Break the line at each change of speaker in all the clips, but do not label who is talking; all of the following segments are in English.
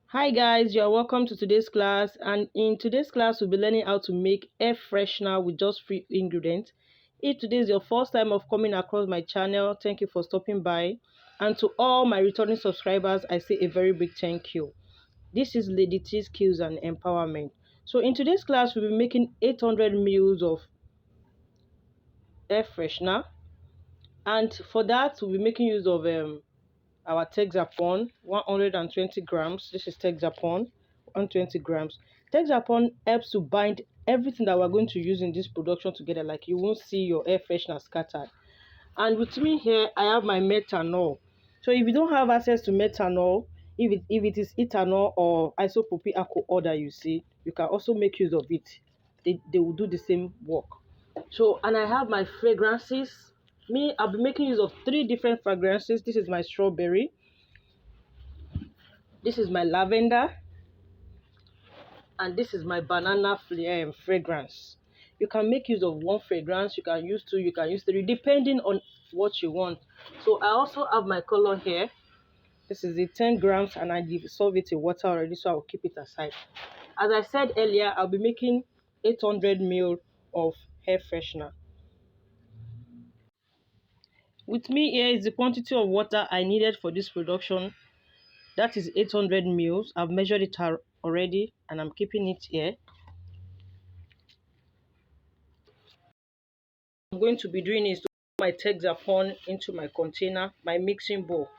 Hi guys, you are welcome to today's class, and in today's class we'll be learning how to make air freshener with just free ingredients. If today is your first time of coming across my channel, thank you for stopping by, and to all my returning subscribers I say a very big thank you. This is Lady T Skills and Empowerment. So in today's class we'll be making 800 ml of air freshener, and for that we'll be making use of our Texapon 120 grams. This is Texapon 120 grams. Texapon helps to bind everything that we're going to use in this production together, like you won't see your air freshener scattered. And with me here I have my methanol. So if you don't have access to methanol, if it is ethanol or isopropyl alcohol that you see, you can also make use of it. They will do the same work. So, and I have my fragrances. I'll be making use of 3 different fragrances. This is my strawberry, this is my lavender, and this is my banana fragrance. You can make use of 1 fragrance, you can use 2, you can use 3, depending on what you want. So I also have my color here. This is the 10 grams, and I dissolve it in water already, so I will keep it aside. As I said earlier, I'll be making 800 ml of hair freshener. With me here is the quantity of water I needed for this production. That is 800 ml. I've measured it already, and I'm keeping it here. I'm going to be doing is to put my Texapon into my container, my mixing bowl.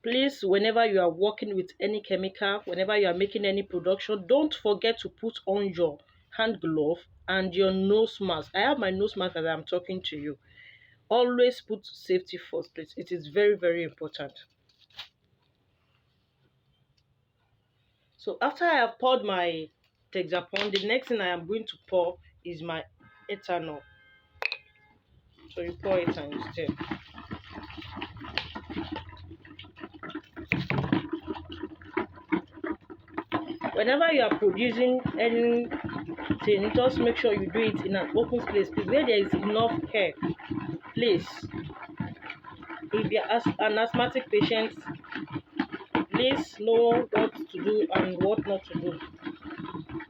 Please, whenever you are working with any chemical, whenever you are making any production, don't forget to put on your hand glove and your nose mask. I have my nose mask as I'm talking to you. Always put safety first, please. It is very, very important. So after I have poured my Texapon, the next thing I am going to pour is my ethanol. So you pour it and you stir. Whenever you are producing anything, just make sure you do it in an open place, please, where there is enough air. Please, if you are an asthmatic patient, please know what to do and what not to do,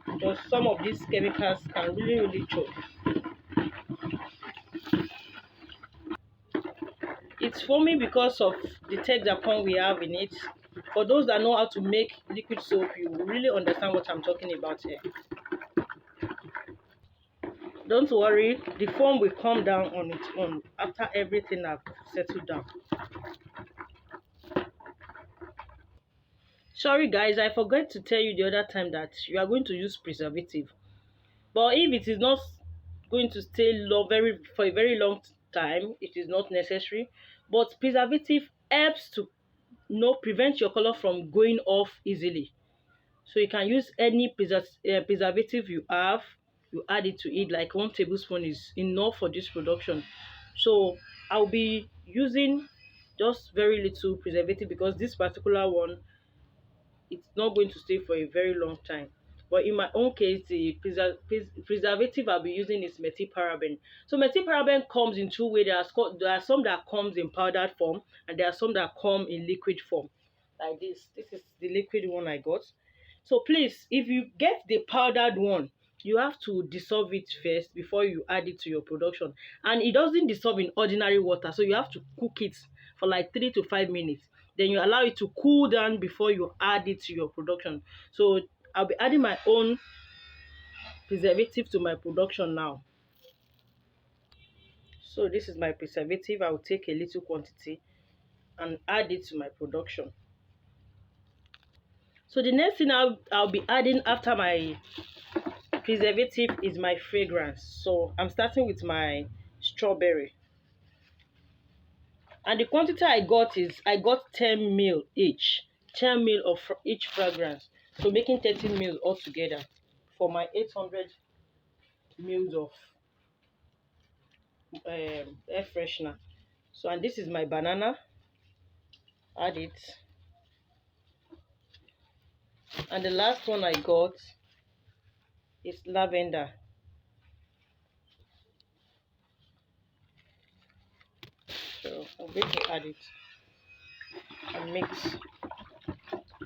because some of these chemicals can really choke. It's foaming because of the Texapon we have in it. For those that know how to make liquid soap, you will really understand what I'm talking about here. Don't worry, the foam will come down on its own after everything has settled down. Sorry guys, I forgot to tell you the other time that you are going to use preservative. But if it is not going to stay for a very long time, it is not necessary. But preservative helps to prevent your color from going off easily. So you can use any preservative you have, you add it to it, like 1 tablespoon is enough for this production. So I'll be using just very little preservative because this particular one, it's not going to stay for a very long time. But in my own case, the preservative I'll be using is methylparaben. So methylparaben comes in 2 ways. There are some that comes in powdered form, and there are some that come in liquid form. Like this. This is the liquid one I got. So please, if you get the powdered one, you have to dissolve it first before you add it to your production. And it doesn't dissolve in ordinary water, so you have to cook it for like 3 to 5 minutes. Then you allow it to cool down before you add it to your production. So I'll be adding my own preservative to my production now. So this is my preservative. I will take a little quantity and add it to my production. So the next thing I'll be adding after my preservative is my fragrance. So I'm starting with my strawberry. And the quantity I got 10 ml each. 10 ml of each fragrance. So making 30 ml altogether for my 800 ml of air freshener. So, and this is my banana. Add it. And the last one I got is lavender. So I'm going to add it. and mix.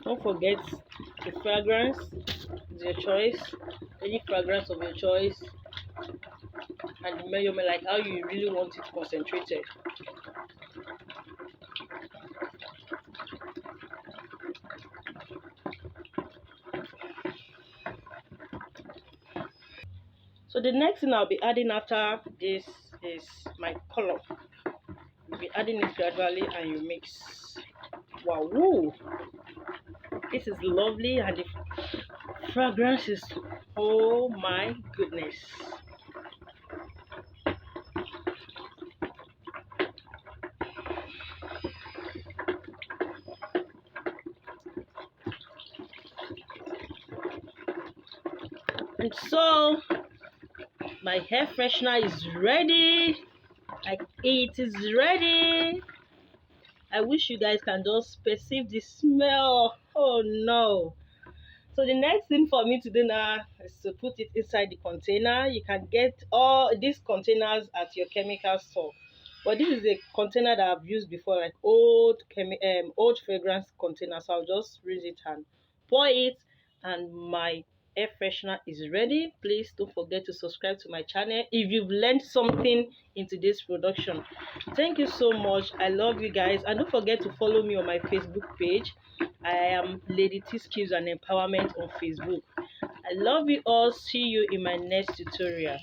Don't forget the fragrance is your choice, any fragrance of your choice, and the measurement, like how you really want it concentrated. So the next thing I'll be adding after this is my color. You'll be adding it gradually and you mix. Wow, woo. This is lovely and the fragrance is, oh my goodness. And so my hair freshener is ready. Like, it is ready. I wish you guys can just perceive the smell. Oh no. So the next thing for me to do now is to put it inside the container. You can get all these containers at your chemical store. But this is a container that I've used before, like old fragrance container. So I'll just rinse it and pour it, and my air freshener is ready. Please don't forget to subscribe to my channel if you've learned something in today's production. Thank you so much. I love you guys, and don't forget to follow me on my Facebook page. I am Lady T Skills and Empowerment on Facebook. I love you all. See you in my next tutorial.